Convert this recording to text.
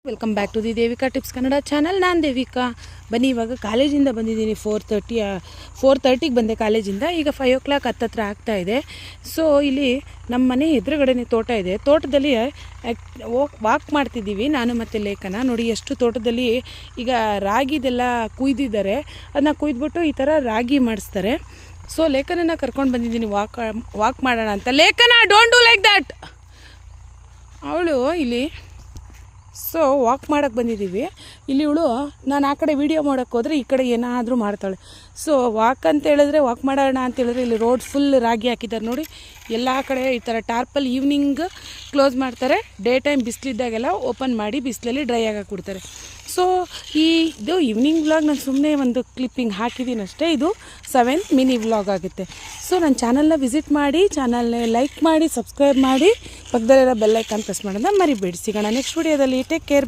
Welcome back to the Devika tips Kannada channel. ನಾನು ದೇವಿಕಾ. ಬನ್ನಿ, ಇವಾಗ ಕಾಲೇಜಿಂದ ಬಂದಿದ್ದೀನಿ. 4:30ಗೆ ಬಂದೆ ಕಾಲೇಜಿಂದ. ಈಗ 5 o'clock ಹತ್ತತ್ರ ಆಗ್ತಾಯಿದೆ. ಸೊ ಇಲ್ಲಿ ನಮ್ಮ ಮನೆ ಎದುರುಗಡೆನೇ ತೋಟ ಇದೆ. ತೋಟದಲ್ಲಿ ವಾಕ್ ಮಾಡ್ತಿದ್ದೀವಿ ನಾನು ಮತ್ತು ಲೇಖನ. ನೋಡಿ ಎಷ್ಟು ತೋಟದಲ್ಲಿ ಈಗ ರಾಗಿದೆಲ್ಲ ಕುಯ್ದಿದ್ದಾರೆ. ಅದನ್ನ ಕುಯ್ದುಬಿಟ್ಟು ಈ ಥರ ರಾಗಿ ಮಾಡಿಸ್ತಾರೆ. ಸೊ ಲೇಖನನ್ನ ಕರ್ಕೊಂಡು ಬಂದಿದ್ದೀನಿ ವಾಕ್ ಮಾಡೋಣ ಅಂತ. ಲೇಖನ, ಡೋಂಟ್ ಡೂ ಲೈಕ್ ದ್ಯಾಟ್. ಅವಳು ಇಲ್ಲಿ ವಾಕ್ ಮಾಡೋಕ್ಕೆ ಬಂದಿದ್ದೀವಿ. ಇಲ್ಲಿ ಇವಳು ನಾನು ಆ ಕಡೆ ವೀಡಿಯೋ ಮಾಡೋಕ್ಕೆ ಹೋದರೆ ಈ ಕಡೆ ಏನಾದರೂ ಮಾಡ್ತಾಳೆ. ಸೊ ವಾಕ್ ಅಂತ ಹೇಳಿದ್ರೆ, ವಾಕ್ ಮಾಡೋಣ ಅಂತ ಹೇಳಿದ್ರೆ ಇಲ್ಲಿ ರೋಡ್ ಫುಲ್ ರಾಗಿ ಹಾಕಿದ್ದಾರೆ ನೋಡಿ. ಎಲ್ಲ ಕಡೆ ಈ ಥರ ಟಾರ್ಪಲ್ ಈವ್ನಿಂಗ್ ಕ್ಲೋಸ್ ಮಾಡ್ತಾರೆ. ಡೇ ಟೈಮ್ ಬಿಸಿಲಿದ್ದಾಗೆಲ್ಲ ಓಪನ್ ಮಾಡಿ ಬಿಸಿಲಲ್ಲಿ ಡ್ರೈ ಆಗೋಕೆ ಕೊಡ್ತಾರೆ. ಸೊ ಇದು ಈವ್ನಿಂಗ್ ವ್ಲಾಗ್ ನಾನು ಸುಮ್ಮನೆ ಒಂದು ಕ್ಲಿಪ್ಪಿಂಗ್ ಹಾಕಿದ್ದೀನಿ ಅಷ್ಟೇ. ಇದು 7th ಮಿನಿ ವ್ಲಾಗ್ ಆಗುತ್ತೆ. ಸೊ ನನ್ನ ಚಾನಲ್ನ ವಿಸಿಟ್ ಮಾಡಿ, ಚಾನಲ್ನ ಲೈಕ್ ಮಾಡಿ, ಸಬ್ಸ್ಕ್ರೈಬ್ ಮಾಡಿ, ಪಕ್ಕದಲ್ಲಿರೋ ಬೆಲ್ ಐಕಾನ್ ಪ್ರೆಸ್ ಮಾಡೋದನ್ನ ಮರಿಬೇಡಿ. ಸಿಗೋಣ ನೆಕ್ಸ್ಟ್ ವಿಡಿಯೋದಲ್ಲಿ. Take care.